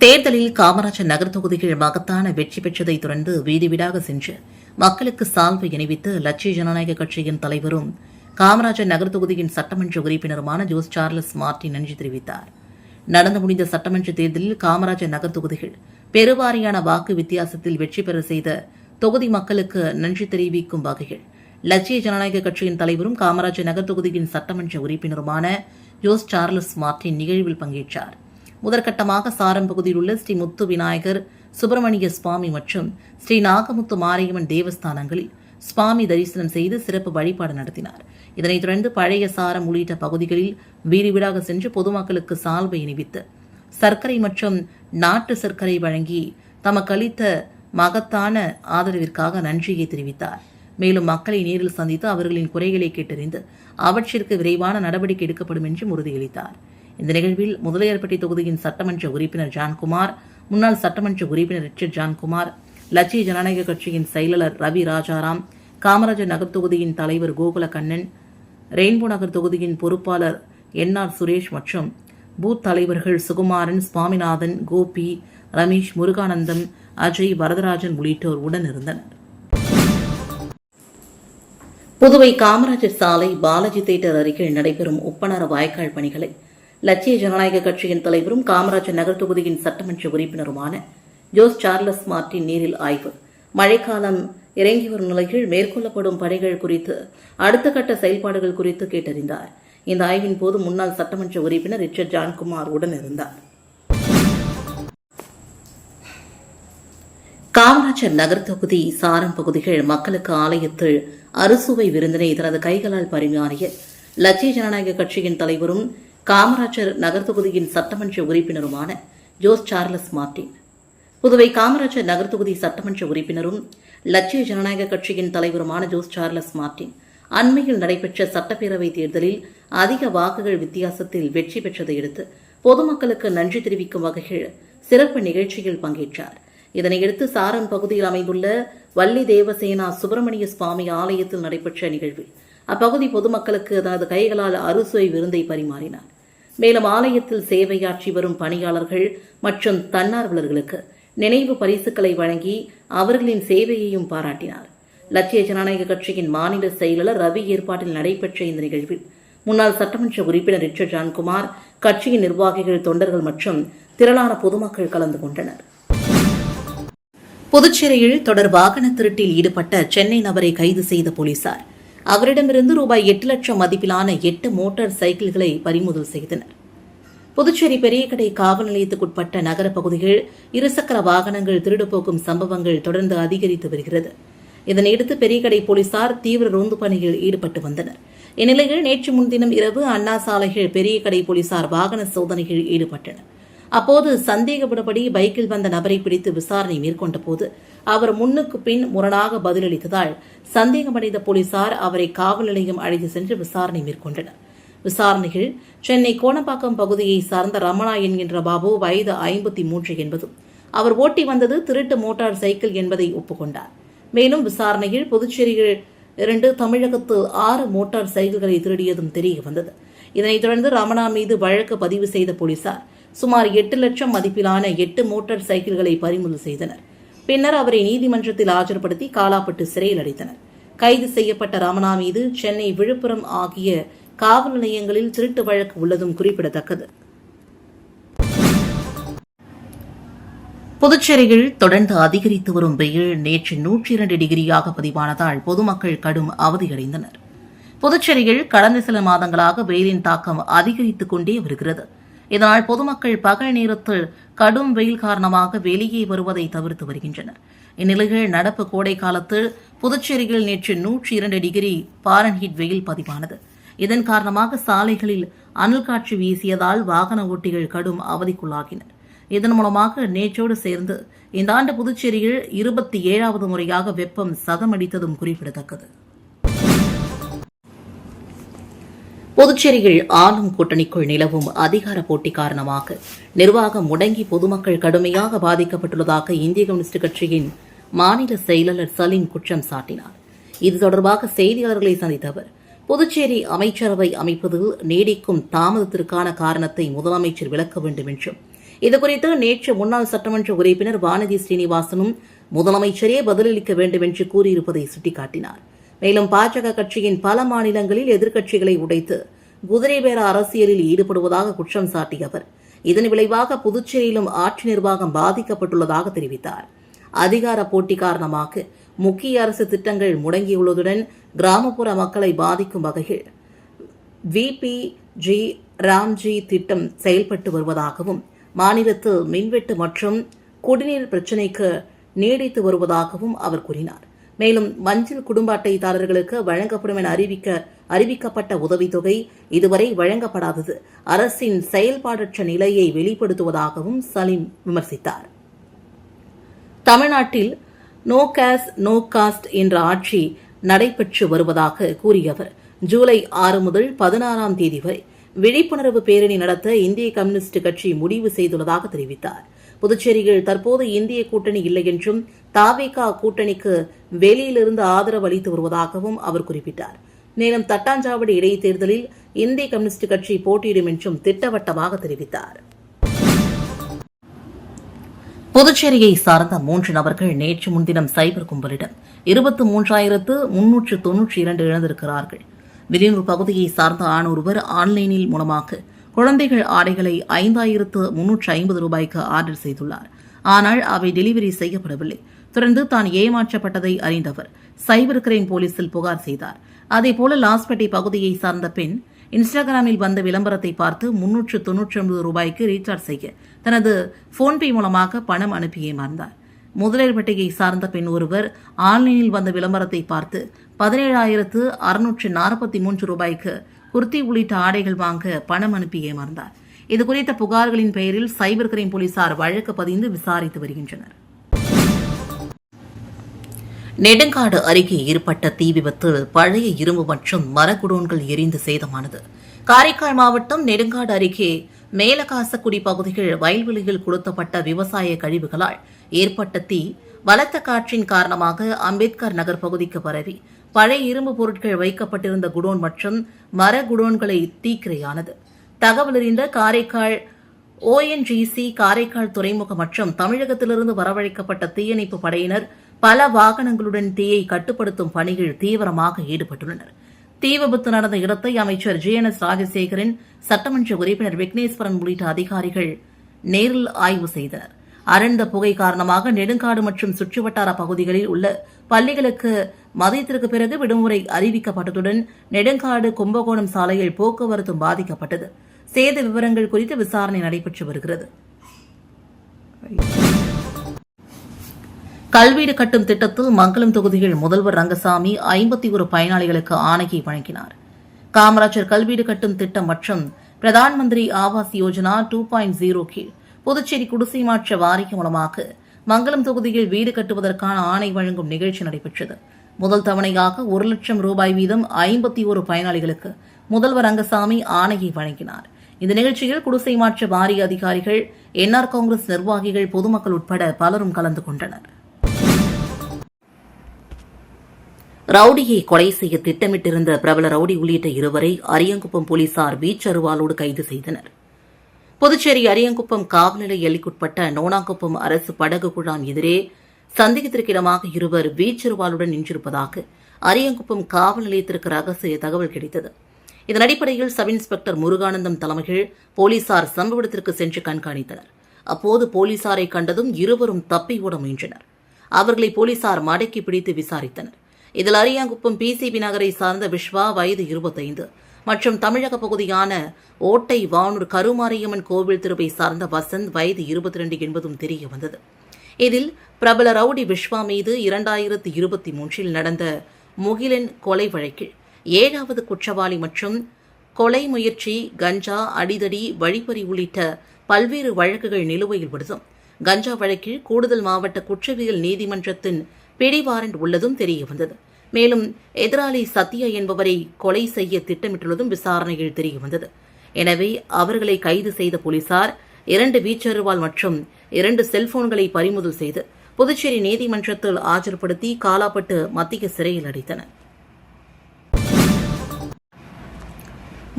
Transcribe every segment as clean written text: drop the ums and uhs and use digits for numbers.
தேர்தலில் காமராஜர் நகர் தொகுதிகள் மகத்தான வெற்றி பெற்றதை தொடர்ந்து வீதி வீடாக சென்று மக்களுக்கு சால்வை அணிவித்து லட்சிய ஜனநாயக கட்சியின் தலைவரும் காமராஜர் நகர் தொகுதியின் சட்டமன்ற உறுப்பினருமான ஜோஸ் சார்லஸ் மார்டின் நன்றி தெரிவித்தார். நடந்து முடிந்த சட்டமன்ற தேர்தலில் காமராஜர் நகர் தொகுதிகள் பெருவாரியான வாக்கு வித்தியாசத்தில் வெற்றி பெற செய்த தொகுதி மக்களுக்கு நன்றி தெரிவிக்கும் வகையில் லட்சிய ஜனநாயக கட்சியின் தலைவரும் காமராஜர் நகர் தொகுதியின் சட்டமன்ற உறுப்பினருமான ஜோஸ் சார்லஸ் மார்டின் நிகழ்வில் பங்கேற்றார். முதற்கட்டமாக சாரம் பகுதியில் உள்ள ஸ்ரீ முத்து விநாயகர் சுப்பிரமணிய சுவாமி மற்றும் ஸ்ரீ நாகமுத்து மாரியம்மன் தேவஸ்தானங்களில் சுவாமி தரிசனம் செய்து சிறப்பு வழிபாடு நடத்தினார். இதனைத் தொடர்ந்து பழைய சாரம் உள்ளிட்ட பகுதிகளில் வீதி வீடாக சென்று பொதுமக்களுக்கு சால்வை அணிவித்து சர்க்கரை மற்றும் நாட்டு சர்க்கரை வழங்கி தமக்கு அளித்த மகத்தான ஆதரவிற்காக நன்றியை தெரிவித்தார். மேலும் மக்களை நேரில் சந்தித்து அவர்களின் குறைகளை கேட்டறிந்து அவற்றிற்கு விரைவான நடவடிக்கை எடுக்கப்படும் என்றும் உறுதியளித்தார். இந்த நிகழ்வில் முதலியார்பட்டி தொகுதியின் சட்டமன்ற உறுப்பினர் ஜான்குமார், முன்னாள் சட்டமன்ற உறுப்பினர் ரிச்சர்ட் ஜான்குமார், லட்சிய ஜனநாயக கட்சியின் செயலாளர் ரவி ராஜாராம், காமராஜர் நகர் தொகுதியின் தலைவர் கோகுல கண்ணன், ரெயின்போ நகர் தொகுதியின் பொறுப்பாளர் என்ஆர் சுரேஷ் மற்றும் பூத் தலைவர்கள் சுகுமாரன், சுவாமிநாதன், கோபி, ரமேஷ், முருகானந்தம், அஜய், வரதராஜன் உள்ளிட்டோர் உடனிருந்தனர். புதுவை காமராஜர் சாலை பாலாஜி தியேட்டர் அருகில் நடைபெறும் உப்பனார வாய்க்கால் பணிகளை லட்சிய ஜனநாயக கட்சியின் தலைவரும் காமராஜர் நகர் தொகுதியின் சட்டமன்ற உறுப்பினருமான ஜோஸ் சார்லஸ் மார்டின் நேரில் ஆய்வு. மழைக்காலம் இறங்கி வரும் நிலையில் மேற்கொள்ளப்படும் பணிகள் குறித்து அடுத்த கட்ட செயல்பாடுகள் குறித்து கேட்டறிந்தார். இந்த ஆய்வின் போது முன்னாள் சட்டமன்ற உறுப்பினர் ரிச்சர்ட் ஜான்குமார் உடனிருந்தார். காமராஜர் நகர் தொகுதி சாரம் பகுதிகள் மக்களுக்கு ஆலயத்தில் அறுசுவை விருந்தினை தனது கைகளால் பரிமாறிய லட்சிய ஜனநாயக கட்சியின் தலைவரும் காமராஜர் நகர் தொகுதியின் சட்டமன்ற உறுப்பினருமான Jose Charles Martin, Puduvai Kamarajar Nagar தொகுதி சட்டமன்ற உறுப்பினரும் லட்சிய ஜனநாயக கட்சியின் தலைவருமான ஜோஸ் சார்லஸ் மார்டின் அண்மையில் நடைபெற்ற சட்டப்பேரவைத் தேர்தலில் அதிக வாக்குகள் வித்தியாசத்தில் வெற்றி பெற்றதையடுத்து பொதுமக்களுக்கு நன்றி தெரிவிக்கும் வகையில் சிறப்பு நிகழ்ச்சியில் பங்கேற்றார். இதனையடுத்து சாரம் பகுதியில் அமைந்துள்ள வள்ளி தேவசேனா சுப்பிரமணிய சுவாமி ஆலயத்தில் நடைபெற்ற நிகழ்வில் அப்பகுதி பொதுமக்களுக்கு தனது கைகளால் அறுசுவை விருந்தை பரிமாறினார். மேலும் ஆலயத்தில் சேவையாற்றி வரும் பணியாளர்கள் மற்றும் தன்னார்வலர்களுக்கு நினைவு பரிசுகளை வழங்கி அவர்களின் சேவையையும் பாராட்டினார். லட்சிய ஜனநாயக கட்சியின் மாநில செயலாளர் ரவி ஏற்பாட்டில் நடைபெற்ற இந்த நிகழ்வில் முன்னாள் சட்டமன்ற உறுப்பினர் ரிச்சர்ட் ஜான்குமார், கட்சியின் நிர்வாகிகள், தொண்டர்கள் மற்றும் திரளான பொதுமக்கள் கலந்து கொண்டனர். புதுச்சேரியில் தொடர் வாகன திருட்டில் ஈடுபட்ட சென்னை நபரை கைது செய்த போலீசார் அவரிடமிருந்து ரூபாய் 8 லட்சம் மதிப்பிலான 8 மோட்டார் சைக்கிள்களை பறிமுதல் செய்தனர். புதுச்சேரி பெரியகடை காவல் நிலையத்துக்குட்பட்ட நகர பகுதிகள் இருசக்கர வாகனங்கள் திருடுபோக்கும் சம்பவங்கள் தொடர்ந்து அதிகரித்து வருகிறது. இதனையடுத்து பெரியகடை போலீசார் தீவிர ரோந்து பணியில் ஈடுபட்டு வந்தனர். இந்நிலையில் நேற்று முன்தினம் இரவு அண்ணா சாலையில் பெரியகடை போலீசார் வாகன சோதனையில் ஈடுபட்டனர். அப்போது சந்தேகப்படபடி பைக்கில் வந்த நபரை பிடித்து விசாரணை மேற்கொண்ட போது அவர் முன்னுக்கு பின் முரணாக பதிலளித்ததால் சந்தேகமடைந்த போலீசார் அவரை காவல் நிலையம் அழைத்து சென்று விசாரணை மேற்கொண்டனர். விசாரணையில் சென்னை கோணப்பாக்கம் பகுதியை சார்ந்த ரமணா என்கின்ற பாபு வயது 53 என்பதும் அவர் ஓட்டி வந்தது திருட்டு மோட்டார் சைக்கிள் என்பதை ஒப்புக்கொண்டார். மேலும் விசாரணையில் புதுச்சேரியில் 2, தமிழகத்து 6 மோட்டார் சைக்கிள்களை திருடியதும் தெரிய வந்தது. இதனைத் தொடர்ந்து ரமணா மீது வழக்கு பதிவு செய்த போலீசார் சுமார் 8 லட்சம் மதிப்பிலான 8 மோட்டார் சைக்கிள்களை பறிமுதல் செய்தனர். பின்னர் அவரை நீதிமன்றத்தில் ஆஜர்படுத்தி காலாப்பட்டு சிறையில் அடைத்தனர். கைது செய்யப்பட்ட ரமணா மீது சென்னை, விழுப்புரம் ஆகிய காவல் நிலையங்களில் திருட்டு வழக்கு உள்ளதும் குறிப்பிடத்தக்கது. புதுச்சேரியில் தொடர்ந்து அதிகரித்து வரும் வெயில் நேற்று 102 டிகிரியாக பதிவானதால் பொதுமக்கள் கடும் அவதியடைந்தனர். புதுச்சேரியில் கடந்த சில மாதங்களாக வெயிலின் தாக்கம் அதிகரித்துக் கொண்டே வருகிறது. இதனால் பொதுமக்கள் பகல் நேரத்தில் கடும் வெயில் காரணமாக வெளியே வருவதை தவிர்த்து வருகின்றனர். இந்நிலையில் நடப்பு கோடை காலத்தில் புதுச்சேரியில் நேற்று 102 டிகிரி பாரன்ஹீட் வெயில் பதிவானது. இதன் காரணமாக சாலைகளில் அனல் காற்று வீசியதால் வாகன ஓட்டிகள் கடும் அவதிக்குள்ளாகினர். இதன் மூலமாக நேற்றோடு சேர்ந்து இந்த ஆண்டு புதுச்சேரியில் 27வது முறையாக வெப்பம் சதமடித்ததும் குறிப்பிடத்தக்கது. புதுச்சேரியில் ஆளும் கூட்டணிக்குள் நிலவும் அதிகார போட்டி காரணமாக நிர்வாகம் முடங்கி பொதுமக்கள் கடுமையாக பாதிக்கப்பட்டுள்ளதாக இந்திய கம்யூனிஸ்ட் கட்சியின் மாநில செயலாளர் சலீம் குற்றம் சாட்டினார். இது தொடர்பாக செய்தியாளர்களை சந்தித்த அவர், புதுச்சேரி அமைச்சரவை அமைப்பதில் நீடிக்கும் தாமதத்திற்கான காரணத்தை முதலமைச்சர் விளக்க வேண்டும் என்றும் இதுகுறித்து நேற்று முன்னாள் சட்டமன்ற உறுப்பினர் வானதி ஸ்ரீனிவாசனும் முதலமைச்சரே பதிலளிக்க வேண்டும் என்று கூறியிருப்பதை சுட்டிக்காட்டினார். மேலும் பாஜக கட்சியின் பல மாநிலங்களில் எதிர்க்கட்சிகளை உடைத்து குதிரை பேர அரசியலில் ஈடுபடுவதாக குற்றம் சாட்டிய அவர், இதன் விளைவாக புதுச்சேரியிலும் ஆட்சி நிர்வாகம் பாதிக்கப்பட்டுள்ளதாக தெரிவித்தார். அதிகார போட்டி காரணமாக முக்கிய அரசு திட்டங்கள் முடங்கியுள்ளதுடன் கிராமப்புற மக்களை பாதிக்கும் வகையில் VPG ராம்ஜி திட்டம் செயல்பட்டு வருவதாகவும், மாநிலத்தில் மின்வெட்டு மற்றும் குடிநீர் பிரச்சினைக்கு நீடித்து வருவதாகவும் அவர் கூறினார். மேலும் மஞ்சள் குடும்ப அட்டைதாரர்களுக்கு வழங்கப்படும் என அறிவிக்கப்பட்ட உதவித்தொகை இதுவரை வழங்கப்படாதது அரசின் செயல்பாடற்ற நிலையை வெளிப்படுத்துவதாகவும் சலீம் விமர்சித்தார். தமிழ்நாட்டில் நோ கேஸ் நோ காஸ்ட் என்ற ஆட்சி நடைபெற்று வருவதாக கூறிய அவர், ஜூலை 6 முதல் 16ஆம் தேதி வரை விழிப்புணர்வு பேரணி நடத்த இந்திய கம்யூனிஸ்ட் கட்சி முடிவு செய்துள்ளதாக தெரிவித்தார். புதுச்சேரியில் தற்போது இந்திய கூட்டணி இல்லை என்றும் தாவேகா கூட்டணிக்கு வெளியிலிருந்து ஆதரவு அளித்து வருவதாகவும் அவர் குறிப்பிட்டார். மேலும் தட்டாஞ்சாவடி இடைத்தேர்தலில் இந்திய கம்யூனிஸ்ட் கட்சி போட்டியிடும் என்றும் திட்டவட்டமாக தெரிவித்தார். புதுச்சேரியை சார்ந்த 3 நபர்கள் நேற்று முன்தினம் சைபர் கும்பலிடம் 23,392 இழந்திருக்கிறார்கள். வில்லியனூர் பகுதியை சார்ந்த ஆண் ஒருவர் ஆன்லைனில் மூலமாக குழந்தைகள் ஆடைகளை 5,350 ரூபாய்க்கு ஆர்டர் செய்துள்ளார். ஆனால் அவை டெலிவரி செய்யப்படவில்லை. தொடர்ந்து தான் ஏமாற்றப்பட்டதை அறிந்தவர் சைபர் கிரைம் போலீசில் புகார் செய்தார். அதேபோல லாஸ்பேட்டை பகுதியை சார்ந்த பெண் இன்ஸ்டாகிராமில் வந்த விளம்பரத்தை பார்த்து 399 ரூபாய்க்கு ரீசார்ஜ் செய்ய தனது போன்பே மூலமாக பணம் அனுப்பி ஏமாந்தார். முதலியர்பேட்டையை சார்ந்த பெண் ஒருவர் ஆன்லைனில் வந்த விளம்பரத்தை பார்த்து 17,643 ரூபாய்க்கு குர்த்தி உள்ளிட்ட ஆடைகள் வாங்க பணம் அனுப்பி ஏமாந்தார். இதுகுறித்த புகார்களின் பெயரில் சைபர் கிரைம் போலீசார் வழக்கு பதிந்து விசாரித்து வருகின்றனர். நெடுங்காடு அருகே ஏற்பட்ட தீ விபத்தில் பழைய இரும்பு மற்றும் மரக்குடோன்கள் எரிந்து சேதமானது. காரைக்கால் மாவட்டம் நெடுங்காடு அருகே மேலகாசக்குடி பகுதியில் வயல்வெளியில் கொளுத்தப்பட்ட விவசாய கழிவுகளால் ஏற்பட்ட தீ பலத்த காற்றின் காரணமாக அம்பேத்கர் நகர் பகுதிக்கு பரவி பழைய இரும்பு பொருட்கள் வைக்கப்பட்டிருந்த குடோன் மற்றும் மர குடோன்களை தீக்கிரையானது. தகவல் அறிந்த காரைக்கால் ONGC காரைக்கால் துறைமுகம் மற்றும் தமிழகத்திலிருந்து வரவழைக்கப்பட்ட தீயணைப்பு படையினர் பல வாகனங்களுடன் தீயை கட்டுப்படுத்தும் பணியில் தீவிரமாக ஈடுபட்டுள்ளனர். தீ விபத்து நடந்த இடத்தை அமைச்சர் GNS ராஜசேகரன், சட்டமன்ற உறுப்பினர் விக்னேஸ்வரன் உள்ளிட்ட அதிகாரிகள் நேரில் ஆய்வு செய்தனர். அடர்ந்த புகை காரணமாக நெடுங்காடு மற்றும் சுற்றுவட்டார பகுதிகளில் உள்ள பள்ளிகளுக்கு மதியத்திற்கு பிறகு விடுமுறை அறிவிக்கப்பட்டதுடன் நெடுங்காடு கும்பகோணம் சாலையில் போக்குவரத்தும் பாதிக்கப்பட்டது. சேத விவரங்கள் குறித்து விசாரணை நடைபெற்று வருகிறது. கல்வீடு கட்டும் திட்டத்தில் மங்கலம் தொகுதியில் முதல்வர் ரங்கசாமி 51 பயனாளிகளுக்கு ஆணையை வழங்கினார். காமராஜர் கல்வீடு கட்டும் திட்டம் மற்றும் பிரதான் மந்திரி ஆவாஸ் யோஜனா 2.0 கீழ் புதுச்சேரி குடிசை மாற்ற வாரியம் மூலமாக மங்கலம் தொகுதியில் வீடு கட்டுவதற்கான ஆணை வழங்கும் நிகழ்ச்சி நடைபெற்றது. முதல் தவணையாக 1 லட்சம் ரூபாய் வீதம் 51 பயனாளிகளுக்கு முதல்வர் ரங்கசாமி ஆணையை வழங்கினார். இந்த நிகழ்ச்சியில் குடிசை மாற்ற வாரிய அதிகாரிகள், NR காங்கிரஸ் நிர்வாகிகள், பொதுமக்கள் உட்பட பலரும் கலந்து கொண்டனர். ரவுடியை கொலை செய்ய திட்டமிட்டிருந்த பிரபல ரவுடி உள்ளிட்ட 2 அரியங்குப்பம் போலீசார் வீச்சருவாலோடு கைது செய்தனர். புதுச்சேரி அரியங்குப்பம் காவல் நிலைய எல்லைக்குட்பட்ட நோனாங்குப்பம் அரசு படகு குழாம் எதிரே சந்தேகத்திற்கிடமாக 2 வீச்சருவாலுடன் நின்றிருப்பதாக அரியங்குப்பம் காவல் நிலையத்திற்கு ரகசிய தகவல் கிடைத்தது. இதன் அடிப்படையில் சப் இன்ஸ்பெக்டர் முருகானந்தம் தலைமையில் போலீசார் சம்பவ இடத்திற்கு சென்று கண்காணித்தனர். அப்போது போலீசாரை கண்டதும் 2 தப்பி ஓட முயன்றனர். அவர்களை போலீசார் மடக்கி பிடித்து விசாரித்தனர். இதில் அரியாங்குப்பம் PCB நகரை சார்ந்த விஸ்வா வயது 25 மற்றும் தமிழக பகுதியான ஓட்டை வானூர் கருமாரியம்மன் கோவில் திருவை சார்ந்த வசந்த் வயது 22 என்பதும் தெரிய வந்தது. இதில் பிரபல ரவுடி விஸ்வா மீது 2023 நடந்த முகிலன் கொலை வழக்கில் 7வது குற்றவாளி மற்றும் கொலை முயற்சி, கஞ்சா, அடிதடி, வழிப்பறி உள்ளிட்ட பல்வேறு வழக்குகள் நிலுவையில் உள்ளதும், கஞ்சா வழக்கில் கூடுதல் மாவட்ட குற்றவியல் நீதிமன்றத்தின் பிடிவாரண்ட் உள்ளதும் தெரிய வந்தது. மேலும் எதிராளி சத்யா என்பவரை கொலை செய்ய திட்டமிட்டுள்ளதும் விசாரணையில் தெரிய வந்தது. எனவே அவர்களை கைது செய்த போலீசார் 2 வீச்சருவால் மற்றும் 2 செல்போன்களை பறிமுதல் செய்து புதுச்சேரி நீதிமன்றத்தில் ஆஜர்படுத்தி காலாப்பட்டு மத்திய சிறையில் அடைத்தனர்.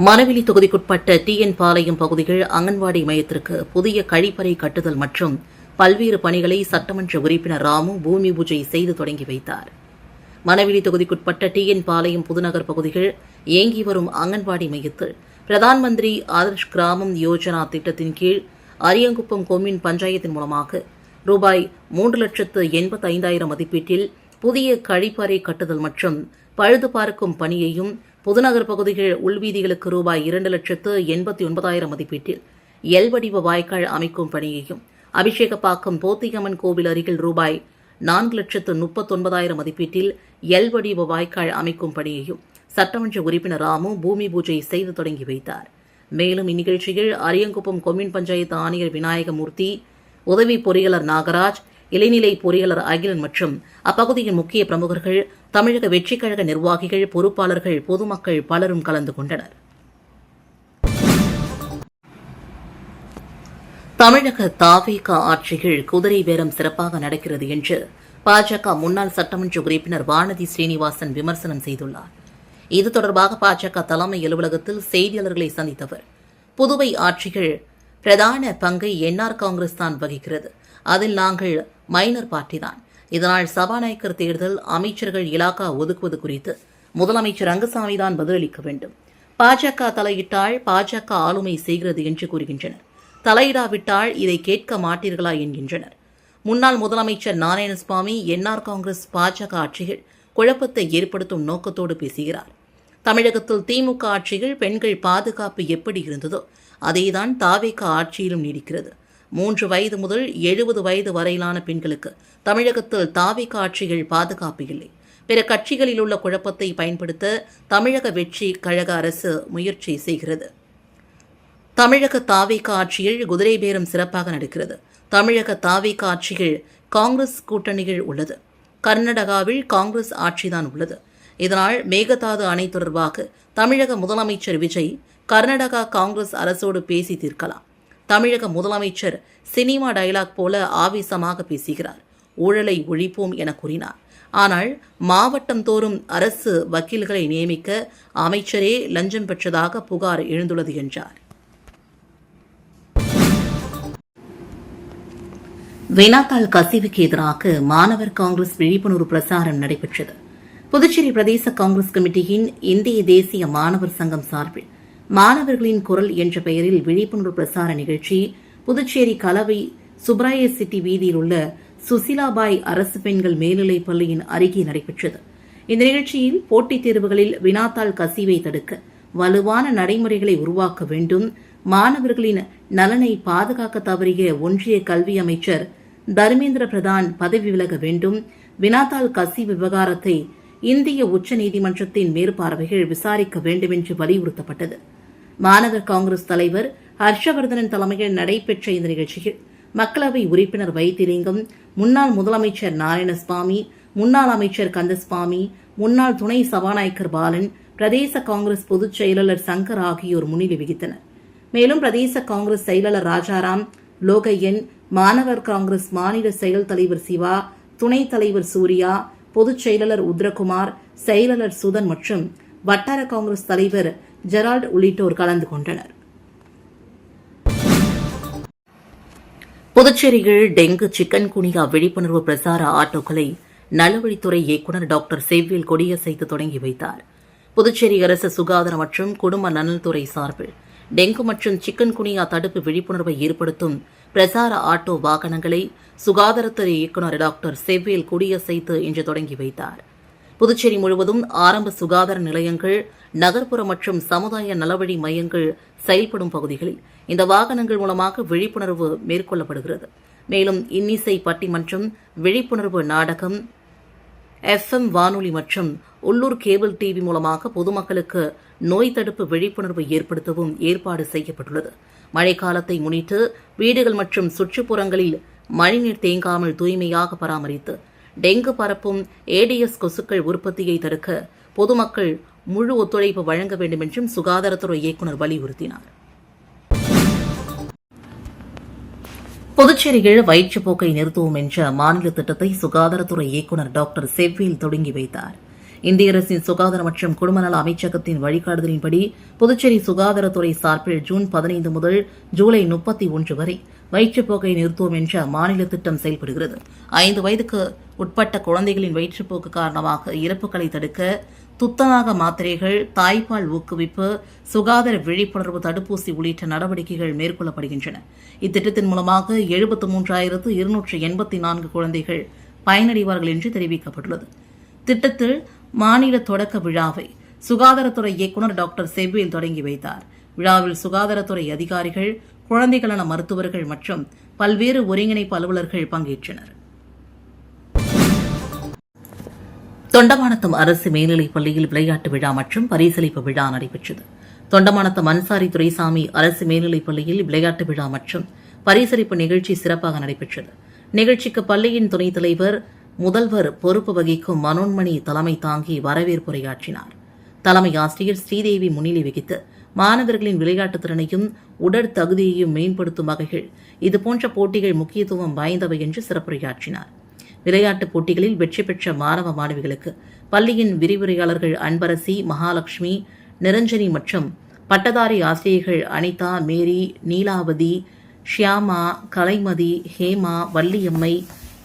மணவெளி தொகுதிக்குட்பட்ட டிஎன் பாளையம் பகுதிகள் அங்கன்வாடி மையத்திற்கு புதிய கழிப்பறை கட்டுதல் மற்றும் பல்வேறு பணிகளை சட்டமன்ற உறுப்பினர் ராமு பூமி பூஜை செய்து தொடங்கி வைத்தார். மணவெளி தொகுதிக்குட்பட்ட டிஎன் பாளையம் புதுநகர் பகுதிகள் இயங்கி வரும் அங்கன்வாடி மையத்தில் பிரதான் மந்திரி ஆதர்ஷ் கிராமம் யோஜனா திட்டத்தின் கீழ் அரியங்குப்பம் கொம்யூன் பஞ்சாயத்தின் மூலமாக ரூபாய் 3,85,000 மதிப்பீட்டில் புதிய கழிப்பறை கட்டுதல் மற்றும் பழுது பார்க்கும் பணியையும், புதுநகர் பகுதிகள் உள்வீதிகளுக்கு ரூபாய் 2,89,000 மதிப்பீட்டில் எல் வடிவ வாய்க்கால் அமைக்கும் பணியையும், அபிஷேகப்பாக்கம் போத்தியம்மன் கோவில் அருகில் ரூபாய் 4,39,000 மதிப்பீட்டில் எல் வடிவ வாய்க்கால் அமைக்கும் பணியையும் சட்டமன்ற உறுப்பினர் ராமு பூமி பூஜை செய்து தொடங்கி வைத்தார். மேலும் இந்நிகழ்ச்சியில் அரியங்குப்பம் கொம்யூன் பஞ்சாயத்து ஆணையர் விநாயகமூர்த்தி, உதவி பொறியாளர் நாகராஜ், இளைநிலை பொறியாளர் அகிலன் மற்றும் அப்பகுதியின் முக்கிய பிரமுகர்கள், தமிழக வெற்றிக் கழக நிர்வாகிகள், பொறுப்பாளர்கள், பொதுமக்கள் பலரும் கலந்து கொண்டனர். தமிழக தாவேக ஆட்சியில் குதிரை பேரம் சிறப்பாக நடக்கிறது என்று பாஜக முன்னாள் சட்டமன்ற உறுப்பினர் வானதி ஸ்ரீனிவாசன் விமர்சனம் செய்துள்ளார். இது தொடர்பாக பாஜக தலைமை அலுவலகத்தில் செய்தியாளர்களை சந்தித்தவர், புதுவை ஆட்சிகள் பிரதான பங்கை என்ஆர் காங்கிரஸ் தான் வகிக்கிறது. அதில் நாங்கள் மைனர் பார்ட்டி தான். இதனால் சபாநாயகர் தேர்தல், அமைச்சர்கள் இலாக்கா ஒதுக்குவது குறித்து முதலமைச்சர் ரங்கசாமி தான் பதிலளிக்க வேண்டும். பாஜக தலையிட்டால் பாஜக ஆளுமை செய்கிறது என்று கூறுகின்றனர். தலையிடாவிட்டால் இதை கேட்க மாட்டீர்களா என்கின்றனர். முன்னாள் முதலமைச்சர் நாராயணசாமி என்ஆர் காங்கிரஸ் பாஜக ஆட்சியில் குழப்பத்தை ஏற்படுத்தும் நோக்கத்தோடு பேசுகிறார். தமிழகத்தில் திமுக ஆட்சியில் பெண்கள் பாதுகாப்பு எப்படி இருந்ததோ அதேதான் தாவேக ஆட்சியிலும் நீடிக்கிறது. 3 வயது முதல் 70 வயது வரையிலான பெண்களுக்கு தமிழகத்தில் தாவேக ஆட்சிகள் பாதுகாப்பு இல்லை. பிற கட்சிகளில் உள்ள குழப்பத்தை பயன்படுத்த தமிழக வெற்றி கழக அரசு முயற்சி செய்கிறது. தமிழக தாவேக ஆட்சியில் குதிரை பேரம் சிறப்பாக நடக்கிறது. தமிழக தாவேக ஆட்சியில் காங்கிரஸ் கூட்டணிகள் உள்ளது. கர்நாடகாவில் காங்கிரஸ் ஆட்சிதான் உள்ளது. இதனால் மேகதாது அணை தொடர்பாக தமிழக முதலமைச்சர் விஜய் கர்நாடகா காங்கிரஸ் அரசோடு பேசி தீர்க்கலாம். தமிழக முதலமைச்சர் சினிமா டயலாக் போல ஆவேசமாக பேசுகிறார். ஊழலை ஒழிப்போம் என கூறினார். ஆனால் மாவட்டம் தோறும் அரசு வக்கீல்களை நியமிக்க அமைச்சரே லஞ்சம் பெற்றதாக புகார் எழுந்துள்ளது என்றார். வினாத்தாள் கசிவுக்கு எதிராக மாணவர் காங்கிரஸ் விழிப்புணர்வு பிரசாரம் நடைபெற்றது. புதுச்சேரி பிரதேச காங்கிரஸ் கமிட்டியின் இந்திய தேசிய மாணவர் சங்கம் சார்பில் மாணவர்களின் குரல் என்ற பெயரில் விழிப்புணர்வு பிரசார நிகழ்ச்சி புதுச்சேரி கலவை சுப்ராய சிட்டி வீதியில் உள்ள சுசிலாபாய் அரசு பெண்கள் மேல்நிலைப் பள்ளியின் அருகே நடைபெற்றது. இந்த நிகழ்ச்சியில் போட்டித் தேர்வுகளில் வினாத்தாள் கசிவை தடுக்க வலுவான நடைமுறைகளை உருவாக்க வேண்டும், மாணவர்களின் நலனை பாதுகாக்க தவறிய ஒன்றிய கல்வி அமைச்சர் தர்மேந்திர பிரதான் பதவி விலக வேண்டும், வினாத்தாள் கசிவு விவகாரத்தை இந்திய உச்சநீதிமன்றத்தின் மேற்பார்வைகள் விசாரிக்க வேண்டும் என்று வலியுறுத்தப்பட்டது. மாணவர் காங்கிரஸ் தலைவர் ஹர்ஷவர்தனன் தலைமையில் நடைபெற்ற இந்த நிகழ்ச்சியில் மக்களவை உறுப்பினர் வைத்திலிங்கம், முன்னாள் முதலமைச்சர் நாராயணசாமி, முன்னாள் அமைச்சர் கந்தசுவாமி, முன்னாள் துணை சபாநாயகர் பாலன், பிரதேச காங்கிரஸ் பொதுச் செயலாளர் சங்கர் ஆகியோர் முன்னிலை வகித்தனர். மேலும் பிரதேச காங்கிரஸ் செயலாளர் ராஜாராம், லோகையன், மாணவர் காங்கிரஸ் மாநில செயல் தலைவர் சிவா, துணைத் தலைவர் சூர்யா, பொதுச் செயலாளர் உத்ரகுமார், செயலாளர் சுதன் மற்றும் வட்டார காங்கிரஸ் தலைவர் ஜெரால்ட் உள்ளிட்டோர் கலந்து கொண்டனர். புதுச்சேரியில் டெங்கு, சிக்கன் குனியா விழிப்புணர்வு பிரசார ஆட்டோக்களை நலவழித்துறை இயக்குநர் டாக்டர் செவ்வேல் கொடியசைத்து தொடங்கி வைத்தார். புதுச்சேரி அரசு சுகாதார மற்றும் குடும்ப நலன்துறை சார்பில் டெங்கு மற்றும் சிக்கன் குனியா தடுப்பு விழிப்புணர்வை ஏற்படுத்தும் பிரசார ஆட்டோ வாகனங்களை சுகாதாரத்துறை இயக்குநர் டாக்டர் செவ்வேல் கொடியசைத்து இன்று தொடங்கி வைத்தார். புதுச்சேரி முழுவதும் ஆரம்ப சுகாதார நிலையங்கள், நகர்ப்புற மற்றும் சமுதாய நலவழி மையங்கள் செயல்படும் பகுதிகளில் இந்த வாகனங்கள் மூலமாக விழிப்புணர்வு மேற்கொள்ளப்படுகிறது. மேலும் இன்னிசை பட்டிமன்றம், விழிப்புணர்வு நாடகம், FM வானொலி மற்றும் உள்ளூர் கேபிள் டிவி மூலமாக பொதுமக்களுக்கு நோய் தடுப்பு விழிப்புணர்வு ஏற்படுத்தவும் ஏற்பாடு செய்யப்பட்டுள்ளது. மழைக்காலத்தை முன்னிட்டு வீடுகள் மற்றும் சுற்றுப்புறங்களில் மழைநீர் தேங்காமல் தூய்மையாக பராமரித்து டெங்கு பரப்பும் ஏடிஎஸ் கொசுக்கள் உற்பத்தியை தடுக்க பொதுமக்கள் முழு ஒத்துழைப்பு வழங்க வேண்டும் என்றும் சுகாதாரத்துறை இயக்குநர் வலியுறுத்தினார். புதுச்சேரியில் வயிற்றுப்போக்கை நிறுத்துவோம் என்ற மாநில திட்டத்தை சுகாதாரத்துறை இயக்குநர் டாக்டர் செவ்வேல் தொடங்கி வைத்தார். இந்திய அரசின் சுகாதார மற்றும் குடும்பநல அமைச்சகத்தின் வழிகாட்டுதலின்படி புதுச்சேரி சுகாதாரத்துறை சார்பில் ஜூன் 15 முதல் ஜூலை 31 வரை வயிற்றுப்போக்கை நிறுத்துவோம் என்ற மாநில திட்டம் செயல்படுகிறது. 5 வயதுக்கு உட்பட்ட குழந்தைகளின் வயிற்றுப்போக்கு காரணமாக இறப்புகளை தடுக்க துத்தநாக மாத்திரைகள், தாய்ப்பால் ஊக்குவிப்பு, சுகாதார விழிப்புணர்வு தடுப்பூசி உள்ளிட்ட நடவடிக்கைகள் மேற்கொள்ளப்படுகின்றன. இத்திட்டத்தின் மூலமாக 73,284 குழந்தைகள் பயனடைவார்கள் என்று தெரிவிக்கப்பட்டுள்ளது. திட்டத்தில் மாநில தொடக்க விழாவை சுகாதாரத்துறை இயக்குநர் டாக்டர் செவ்வேல் தொடங்கி வைத்தார். விழாவில் சுகாதாரத்துறை அதிகாரிகள், குழந்தைகள் நல மருத்துவர்கள் மற்றும் பல்வேறு ஒருங்கிணைப்பு அலுவலர்கள் பங்கேற்றனர். தொண்டமானத்தம் அரசு மேல்நிலைப் பள்ளியில் விளையாட்டு விழா மற்றும் பரிசளிப்பு விழா நடைபெற்றது. தொண்டமானத்தம் அன்சாரி துரைசாமி அரசு மேல்நிலைப் பள்ளியில் விளையாட்டு விழா மற்றும் பரிசளிப்பு நிகழ்ச்சி சிறப்பாக நடைபெற்றது. நிகழ்ச்சிக்கு பள்ளியின் துணைத் தலைவர், முதல்வர் பொறுப்பு வகிக்கும் மனோன்மணி தலைமை தாங்கி வரவேற்புரையாற்றினார். தலைமை ஆசிரியர் ஸ்ரீதேவி முன்னிலை வகித்து மாணவர்களின் விளையாட்டுத் திறனையும் உடற்தகுதியையும் மேம்படுத்தும் வகையில் இதுபோன்ற போட்டிகள் முக்கியத்துவம் வாய்ந்தவை என்று சிறப்புரையாற்றினார். விளையாட்டுப் போட்டிகளில் வெற்றி பெற்ற மாணவ மாணவிகளுக்கு பள்ளியின் விரிவுரையாளர்கள் அன்பரசி, மகாலட்சுமி, நிரஞ்சனி மற்றும் பட்டதாரி ஆசிரியர்கள் அனிதா, மேரி, நீலாவதி, ஷியாமா, கலைமதி, ஹேமா, வள்ளியம்மை,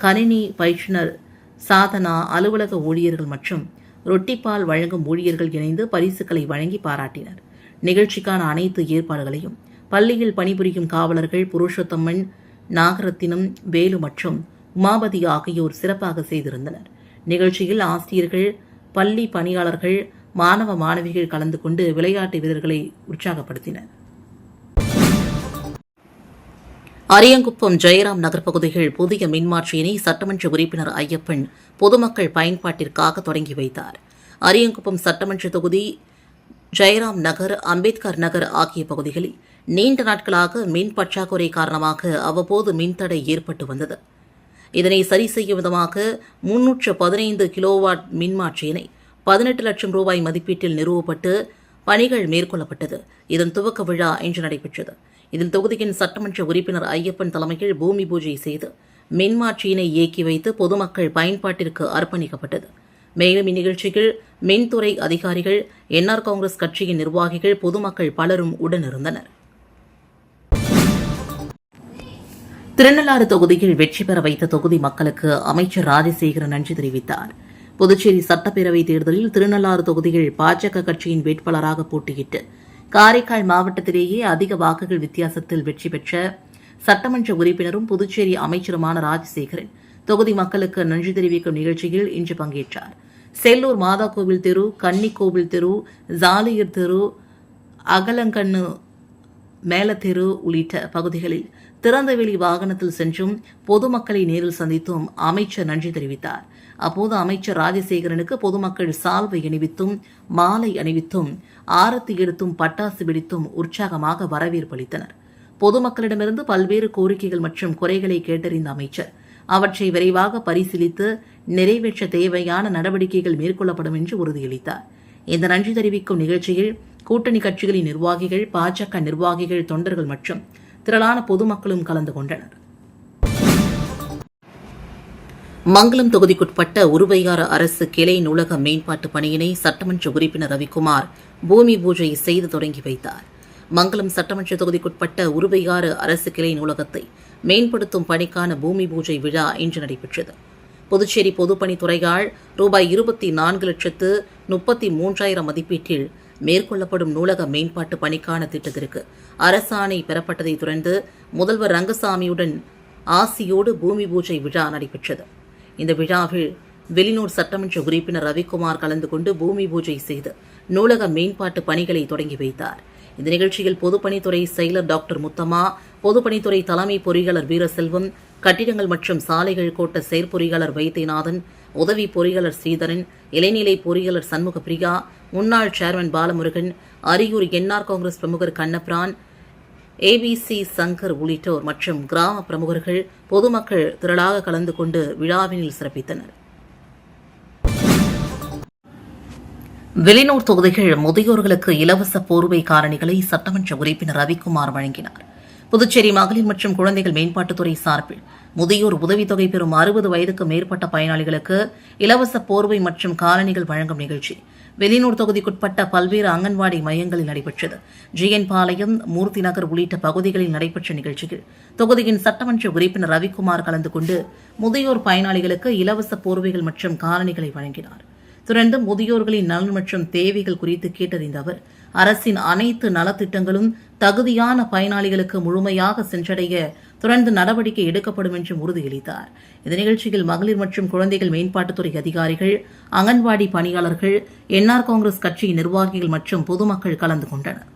கணினி பயிற்றுனர் சாதனா, அலுவலக ஊழியர்கள் மற்றும் ரொட்டிப்பால் வழங்கும் ஊழியர்கள் இணைந்து பரிசுகளை வழங்கி பாராட்டினர். நிகழ்ச்சிக்கான அனைத்து ஏற்பாடுகளையும் பள்ளியில் பணிபுரியும் காவலர்கள் புருஷோத்தம்மன், நாகரத்தினம், வேலு மற்றும் உமாபதி ஆகியோர் சிறப்பாக செய்திருந்தனர். நிகழ்ச்சியில் ஆசிரியர்கள், பள்ளி பணியாளர்கள், மாணவ மாணவிகள் கலந்து கொண்டு விளையாட்டு வீரர்களை உற்சாகப்படுத்தினர். அரியங்குப்பம், ஜெயராம் நகர் பகுதிகள் புதிய மின்மாற்றியினை சட்டமன்ற உறுப்பினர் ஐயப்பன் பொதுமக்கள் பயன்பாட்டிற்காக தொடங்கி வைத்தார். அரியங்குப்பம் சட்டமன்ற தொகுதி, ஜெயராம் நகர், அம்பேத்கர் நகர் ஆகிய பகுதிகளில் நீண்ட நாட்களாக மின் பற்றாக்குறை காரணமாக அவ்வப்போது மின்தடை ஏற்பட்டு வந்தது. இதனை சரி செய்யும் விதமாக 315 கிலோவாட் மின்மாற்றியினை 18 லட்சம் ரூபாய் மதிப்பீட்டில் நிறுவப்பட்டு பணிகள் மேற்கொள்ளப்பட்டது. இதன் துவக்க விழா இன்று நடைபெற்றது. இதில் தொகுதியின் சட்டமன்ற உறுப்பினர் ஐயப்பன் தலைமையில் பூமி பூஜை செய்து மின்மாற்றியினை இயக்கி வைத்து பொதுமக்கள் பயன்பாட்டிற்கு அர்ப்பணிக்கப்பட்டது. மேலும் இந்நிகழ்ச்சியில் மின்துறை அதிகாரிகள், என்ஆர் காங்கிரஸ் கட்சியின் நிர்வாகிகள், பொதுமக்கள் பலரும் உடனிருந்தனர். திருநள்ளாறு தொகுதியில் வெற்றி பெற வைத்த தொகுதி மக்களுக்கு அமைச்சர் ராஜசேகரன் நன்றி தெரிவித்தார். புதுச்சேரி சட்டப்பேரவைத் தேர்தலில் திருநள்ளாறு தொகுதியில் பாஜக கட்சியின் வேட்பாளராக போட்டியிட்டு காரைக்கால் மாவட்டத்திலேயே அதிக வாக்குகள் வித்தியாசத்தில் வெற்றி பெற்ற சட்டமன்ற உறுப்பினரும் புதுச்சேரி அமைச்சருமான ராஜசேகரன் தொகுதி மக்களுக்கு நன்றி தெரிவிக்கும் நிகழ்ச்சியில் இன்று பங்கேற்றார். செல்லூர் மாதா கோவில் தெரு, கன்னிக்கோவில் தெரு, ஜாலியர் தெரு, அகலங்கண்ணு மேலத்தெரு உள்ளிட்ட பகுதிகளில் திறந்தவெளி வாகனத்தில் சென்றும் பொதுமக்களை நேரில் சந்தித்தும் அமைச்சர் நன்றி தெரிவித்தார். அப்போது அமைச்சர் ராஜசேகரனுக்கு பொதுமக்கள் சால்வை அணிவித்தும், மாலை அணிவித்தும், ஆரத்தி எடுத்தும், பட்டாசு வெடித்தும் உற்சாகமாக வரவேற்பளித்தனர். பொதுமக்களிடமிருந்து பல்வேறு கோரிக்கைகள் மற்றும் குறைகளை கேட்டறிந்த அமைச்சர் அவற்றை விரைவாக பரிசீலித்து நிறைவேற்ற தேவையான நடவடிக்கைகள் மேற்கொள்ளப்படும் என்று உறுதியளித்தார். இந்த நன்றி தெரிவிக்கும் நிகழ்ச்சியில் கூட்டணி கட்சிகளின் நிர்வாகிகள், பாஜக நிர்வாகிகள், தொண்டர்கள் மற்றும் திரளான பொதுமக்களும் கலந்து கொண்டனர். மங்கலம் தொகுதிக்குட்பட்ட உருவையாறு அரசு கிளை நூலக மேம்பாட்டு பணியினை சட்டமன்ற உறுப்பினர் ரவிக்குமார் பூமி பூஜை செய்து தொடங்கி வைத்தார். மங்கலம் சட்டமன்ற தொகுதிக்குட்பட்ட உருவையாறு அரசு கிளை நூலகத்தை மேம்படுத்தும் பணிக்கான பூமி பூஜை விழா இன்று நடைபெற்றது. புதுச்சேரி பொதுப்பணித்துறையால் ரூபாய் 24,33,000 மதிப்பீட்டில் மேற்கொள்ளப்படும் நூலக மேம்பாட்டு பணிக்கான திட்டத்திற்கு அரசாணை பெறப்பட்டதை தொடர்ந்து முதல்வர் ரங்கசாமியுடன் ஆசியோடு பூமி பூஜை விழா நடைபெற்றது. இந்த விழாவில் வெளியூர் சட்டமன்ற உறுப்பினர் ரவிக்குமார் கலந்து கொண்டு பூமி பூஜை செய்து நூலக மேம்பாட்டு பணிகளை தொடங்கி வைத்தார். இந்த நிகழ்ச்சியில் பொதுப்பணித்துறை செயலர் டாக்டர் முத்தம்மா, பொதுப்பணித்துறை தலைமை பொறியாளர் வீரசெல்வம், கட்டிடங்கள் மற்றும் சாலைகள் கோட்ட செயற்பொறியாளர் வைத்தியநாதன், உதவி பொறியாளர் ஸ்ரீதரன், இளைநிலை பொறியாளர் சண்முக பிரியா, முன்னாள் சேர்மன் பாலமுருகன், அரியூர் என்ஆர் காங்கிரஸ் பிரமுகர் கண்ணபிரான், ஏபிசி சங்கர் உள்ளிட்டோர் மற்றும் கிராம பிரமுகர்கள், பொதுமக்கள் திரளாக கலந்து கொண்டு விழாவினில் சிறப்பித்தனர். வெளியூர் தொகுதிகள் முதியோர்களுக்கு இலவச போர்வை காலணிகளை சட்டமன்ற உறுப்பினர் ரவிக்குமார் வழங்கினார். புதுச்சேரி மகளிர் மற்றும் குழந்தைகள் மேம்பாட்டுத்துறை சார்பில் முதியோர் உதவித்தொகை பெறும் 60 வயதுக்கு மேற்பட்ட பயனாளிகளுக்கு இலவச போர்வை மற்றும் காலணிகள் வழங்கும் நிகழ்ச்சி வெளியூர் தொகுதிக்குட்பட்ட பல்வேறு அங்கன்வாடி மையங்களில் நடைபெற்றது. ஜிஎன் பாளையம், மூர்த்தி நகர் உள்ளிட்ட பகுதிகளில் நடைபெற்ற நிகழ்ச்சியில் தொகுதியின் சட்டமன்ற உறுப்பினர் ரவிக்குமார் கலந்து கொண்டு முதியோர் பயனாளிகளுக்கு இலவச போர்வைகள் மற்றும் காலணிகளை வழங்கினார். தொடர்ந்து முதியோர்களின் நலன் மற்றும் தேவைகள் குறித்து கேட்டறிந்த அவர், அரசின் அனைத்து நலத்திட்டங்களும் தகுதியான பயனாளிகளுக்கு முழுமையாக சென்றடைய தொடர்ந்து நடவடிக்கை எடுக்கப்படும் என்றும் உறுதியளித்தார். இந்த நிகழ்ச்சியில் மகளிர் மற்றும் குழந்தைகள் மேம்பாட்டுத்துறை அதிகாரிகள், அங்கன்வாடி பணியாளர்கள், என்ஆர் காங்கிரஸ் கட்சியின் நிர்வாகிகள் மற்றும் பொதுமக்கள் கலந்து கொண்டனர்.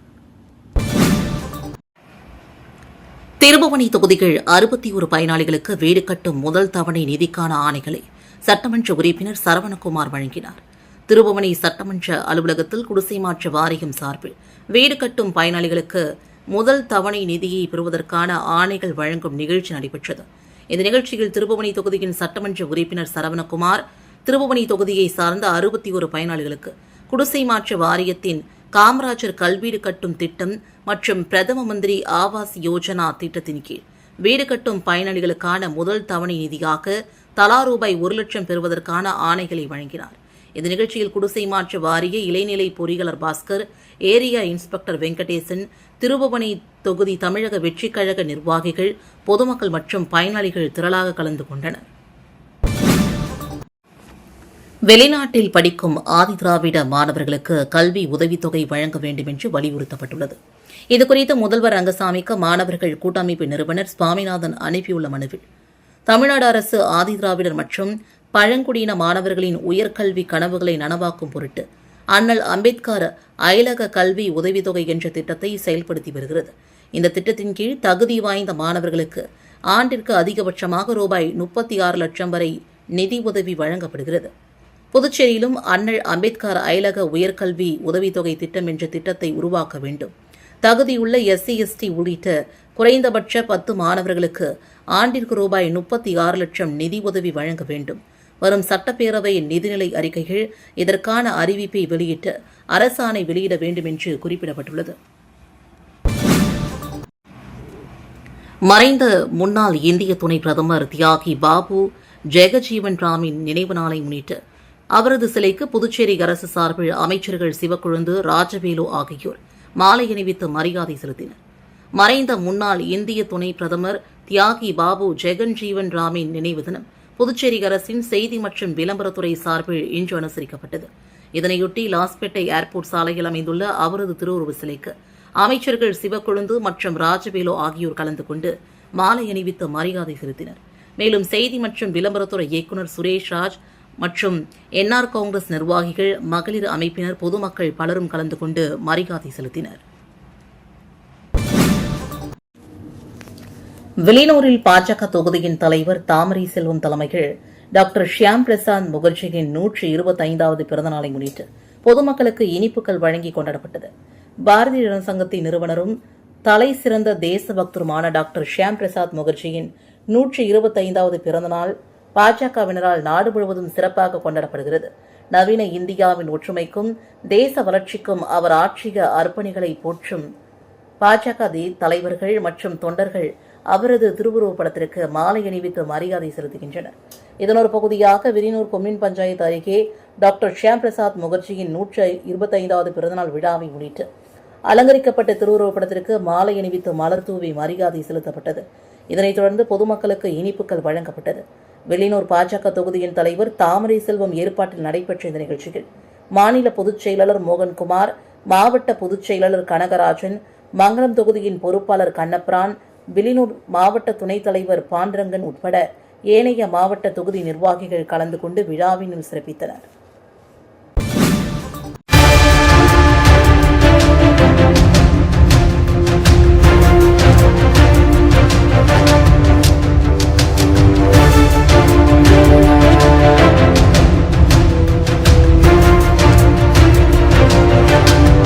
திருபுவனை தொகுதிகள் 61 பயனாளிகளுக்கு வீடு கட்டும் முதல் தவணை நிதிக்கான ஆணைகளை சட்டமன்ற உறுப்பினர் சரவணகுமார் வழங்கினார். திருபுவனை சட்டமன்ற அலுவலகத்தில் குடிசை மாற்று வாரியம் சார்பில் வீடு கட்டும் பயனாளிகளுக்கு முதல் தவணை நிதியை பெறுவதற்கான ஆணைகள் வழங்கும் நிகழ்ச்சி நடைபெற்றது. இந்த நிகழ்ச்சியில் திருபுவனை தொகுதியின் சட்டமன்ற உறுப்பினர் சரவணகுமார் திருபுவனை தொகுதியை சார்ந்த 61 பயனாளிகளுக்கு குடிசை மாற்று வாரியத்தின் காமராஜர் கல்வீடு கட்டும் திட்டம் மற்றும் பிரதம மந்திரி ஆவாஸ் யோஜனா திட்டத்தின் கீழ் வீடு கட்டும் பயனாளிகளுக்கான முதல் தவணை நிதியாக தலா ரூபாய் 1 லட்சம் பெறுவதற்கான ஆணைகளை வழங்கினார். இந்த நிகழ்ச்சியில் குடிசை மாற்று வாரிய இளைநிலை பொறியாளர் பாஸ்கர், ஏரியா இன்ஸ்பெக்டர் வெங்கடேசன், திருபுவனை தொகுதி தமிழக வெற்றிக் கழக நிர்வாகிகள், பொதுமக்கள் மற்றும் பயனாளிகள் திரளாக கலந்து கொண்டனர். வெளிநாட்டில் படிக்கும் ஆதிதிராவிட மாணவர்களுக்கு கல்வி உதவித்தொகை வழங்க வேண்டும் என்று வலியுறுத்தப்பட்டுள்ளது. இதுகுறித்து முதல்வர் ரங்கசாமிக்கு மாணவர்கள் கூட்டமைப்பு நிறுவனர் சுவாமிநாதன் அனுப்பியுள்ள மனுவில், தமிழ்நாடு அரசு ஆதிதிராவிடர் மற்றும் பழங்குடியின மாணவர்களின் உயர்கல்வி கனவுகளை நனவாக்கும் பொருட்டு அண்ணல் அம்பேத்கர் அயலக கல்வி உதவித்தொகை என்ற திட்டத்தை செயல்படுத்தி வருகிறது. இந்த திட்டத்தின் கீழ் தகுதி வாய்ந்த மாணவர்களுக்கு ஆண்டிற்கு அதிகபட்சமாக ரூபாய் 36 லட்சம் வரை நிதி உதவி வழங்கப்படுகிறது. புதுச்சேரியிலும் அண்ணல் அம்பேத்கர் அயலக உயர்கல்வி உதவித்தொகை திட்டம் என்ற திட்டத்தை உருவாக்க வேண்டும். தகுதியுள்ள SC ST உள்ளிட்ட குறைந்தபட்ச 10 மாணவர்களுக்கு ஆண்டிற்கு ரூபாய் 36 லட்சம் நிதி உதவி வழங்க வேண்டும். வரும் சட்டப்பேரவை நிதிநிலை அறிக்கைகள் இதற்கான அறிவிப்பை வெளியிட்டு அரசாணை வெளியிட வேண்டும் என்று குறிப்பிடப்பட்டுள்ளது. மறைந்த முன்னாள் இந்திய துணை பிரதமர் தியாகி பாபு ஜெகஜீவன் ராமின் நினைவு நாளை முன்னிட்டு அவரது சிலைக்கு புதுச்சேரி அரசு சார்பில் அமைச்சர்கள் சிவக்கொழுந்து, ராஜவேலு ஆகியோர் மாலை அணிவித்து மரியாதை செலுத்தினர். மறைந்த முன்னாள் இந்திய துணை பிரதமர் தியாகி பாபு ஜெகன்ஜீவன் ராமின் நினைவு தினம் புதுச்சேரி அரசின் செய்தி மற்றும் விளம்பரத்துறை சார்பில் இன்று அனுசரிக்கப்பட்டது. இதனையொட்டி லாஸ்பேட்டை ஏர்போர்ட் சாலையில் அமைந்துள்ள அவரது திருவுருவ சிலைக்கு அமைச்சர்கள் சிவக்கொழுந்து மற்றும் ராஜவேலு ஆகியோர் கலந்து கொண்டு மாலை அணிவித்து மரியாதை செலுத்தினர். மேலும் செய்தி மற்றும் விளம்பரத்துறை இயக்குநர் சுரேஷ் ராஜ் மற்றும் என்ஆர் காங்கிரஸ் நிர்வாகிகள், மகளிர் அமைப்பினர், பொதுமக்கள் பலரும் கலந்து கொண்டு மரியாதை செலுத்தினர். வெளியூரில் பாஜக தொகுதியின் தலைவர் தாமரை செல்வம் தலைமையில் டாக்டர் ஷியாம் பிரசாத் முகர்ஜியின் 125வது பிறந்தநாளை முன்னிட்டு பொதுமக்களுக்கு இனிப்புகள் வழங்கி கொண்டாடப்பட்டது. பாரதிய ஜனசங்கத்தின் நிறுவனரும் தலை சிறந்த தேசபக்தருமான டாக்டர் ஷியாம் பிரசாத் முகர்ஜியின் 125வது பிறந்தநாள் பாஜகவினரால் நாடு முழுவதும் சிறப்பாக கொண்டாடப்படுகிறது. நவீன இந்தியாவின் ஒற்றுமைக்கும் தேச வளர்ச்சிக்கும் அவர் ஆற்றிய அர்ப்பணிகளை போற்றும் பாஜக தலைவர்கள் மற்றும் தொண்டர்கள் அவரது திருவுருவப் படத்திற்கு மாலை அணிவித்து மரியாதை செலுத்துகின்றனர். இதன் ஒரு பகுதியாக விரினூர் கொம்யூன் பஞ்சாயத்து அருகே டாக்டர் ஷியாம் பிரசாத் முகர்ஜியின் 125வது பிறந்தநாள் விழாவை முன்னிட்டு அலங்கரிக்கப்பட்ட திருவுருவப் படத்திற்கு மாலை அணிவித்து மலர் தூவி மரியாதை செலுத்தப்பட்டது. இதனைத் தொடர்ந்து பொதுமக்களுக்கு இனிப்புகள் வழங்கப்பட்டது. வெளியூர் பாஜக தொகுதியின் தலைவர் தாமரை செல்வம் ஏற்பாட்டில் நடைபெற்ற இந்த நிகழ்ச்சியில் மாநில பொதுச் செயலாளர் மோகன்குமார், மாவட்ட பொதுச் செயலாளர் கனகராஜன், மங்கலம் தொகுதியின் பொறுப்பாளர் கண்ணப்பிரான், வில்லியனூர் மாவட்ட துணைத் தலைவர் பாண்டரங்கன் உட்பட ஏனைய மாவட்ட தொகுதி நிர்வாகிகள் கலந்து கொண்டு விழாவினை சிறப்பித்தனர்.